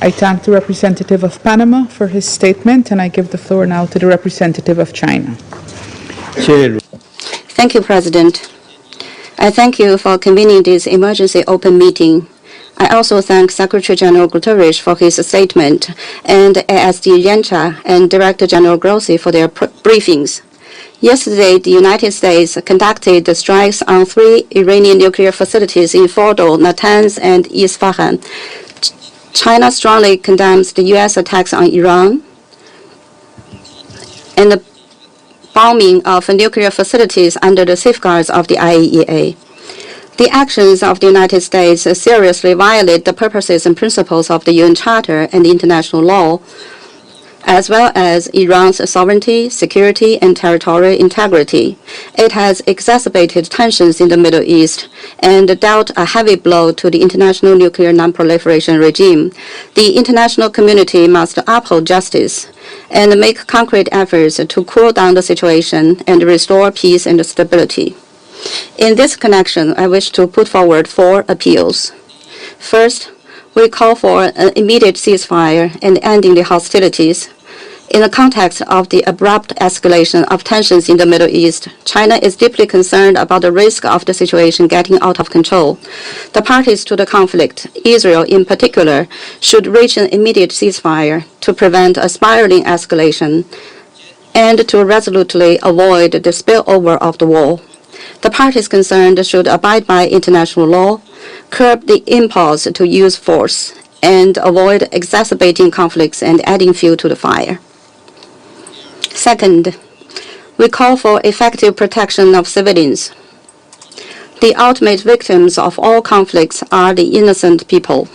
I thank the representative of Panama for his statement, and I give the floor now to the representative of China. Chair. Thank you, President. I thank you for convening this emergency open meeting. I also thank Secretary General Guterres for his statement, and ASD Yencha and Director General Grossi for their briefings. Yesterday, the United States conducted strikes on 3 Iranian nuclear facilities in Fordo, Natanz, and Isfahan. China strongly condemns the U.S. attacks on Iran and the bombing of nuclear facilities under the safeguards of the IAEA. The actions of the United States seriously violate the purposes and principles of the UN Charter and international law, as well as Iran's sovereignty, security, and territorial integrity. It has exacerbated tensions in the Middle East and dealt a heavy blow to the international nuclear non-proliferation regime. The international community must uphold justice and make concrete efforts to cool down the situation and restore peace and stability. In this connection, I wish to put forward 4 appeals. First, we call for an immediate ceasefire and ending the hostilities. In the context of the abrupt escalation of tensions in the Middle East, China is deeply concerned about the risk of the situation getting out of control. The parties to the conflict, Israel in particular, should reach an immediate ceasefire to prevent a spiraling escalation and to resolutely avoid the spillover of the war. The parties concerned should abide by international law, curb the impulse to use force, and avoid exacerbating conflicts and adding fuel to the fire. Second, we call for effective protection of civilians. The ultimate victims of all conflicts are the innocent people.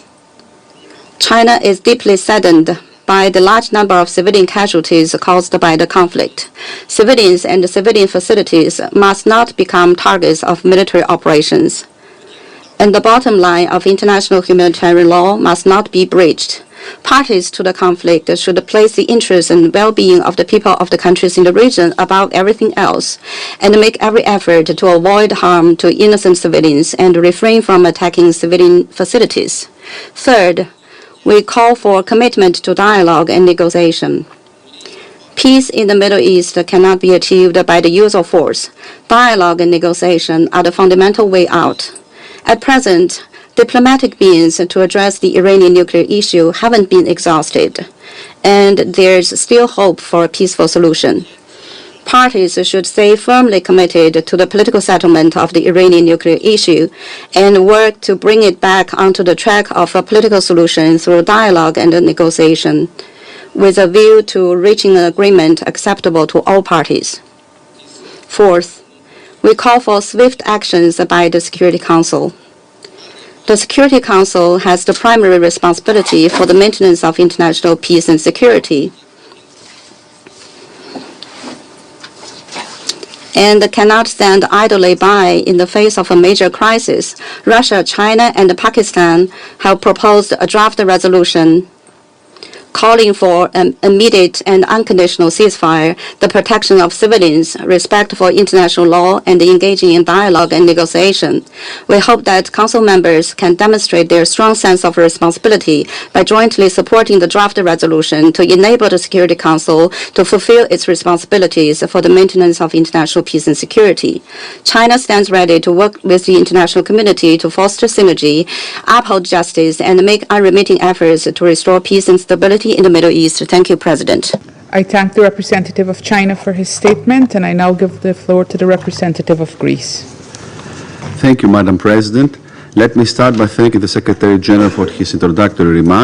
China is deeply saddened by the large number of civilian casualties caused by the conflict. Civilians and civilian facilities must not become targets of military operations. And the bottom line of international humanitarian law must not be breached. Parties to the conflict should place the interests and well-being of the people of the countries in the region above everything else, and make every effort to avoid harm to innocent civilians and refrain from attacking civilian facilities. Third, we call for commitment to dialogue and negotiation. Peace in the Middle East cannot be achieved by the use of force. Dialogue and negotiation are the fundamental way out. At present, diplomatic means to address the Iranian nuclear issue haven't been exhausted, and there's still hope for a peaceful solution. Parties should stay firmly committed to the political settlement of the Iranian nuclear issue and work to bring it back onto the track of a political solution through dialogue and negotiation, with a view to reaching an agreement acceptable to all parties. Fourth, we call for swift actions by the Security Council. The Security Council has the primary responsibility for the maintenance of international peace and security, and cannot stand idly by in the face of a major crisis. Russia, China, and Pakistan have proposed a draft resolution calling for an immediate and unconditional ceasefire, the protection of civilians, respect for international law, and engaging in dialogue and negotiation. We hope that Council members can demonstrate their strong sense of responsibility by jointly supporting the draft resolution to enable the Security Council to fulfill its responsibilities for the maintenance of international peace and security. China stands ready to work with the international community to foster synergy, uphold justice, and make unremitting efforts to restore peace and stability in the Middle East. Thank you, President. I thank the representative of China for his statement, and I now give the floor to the representative of Greece. Thank you, Madam President. Let me start by thanking the Secretary General for his introductory remarks.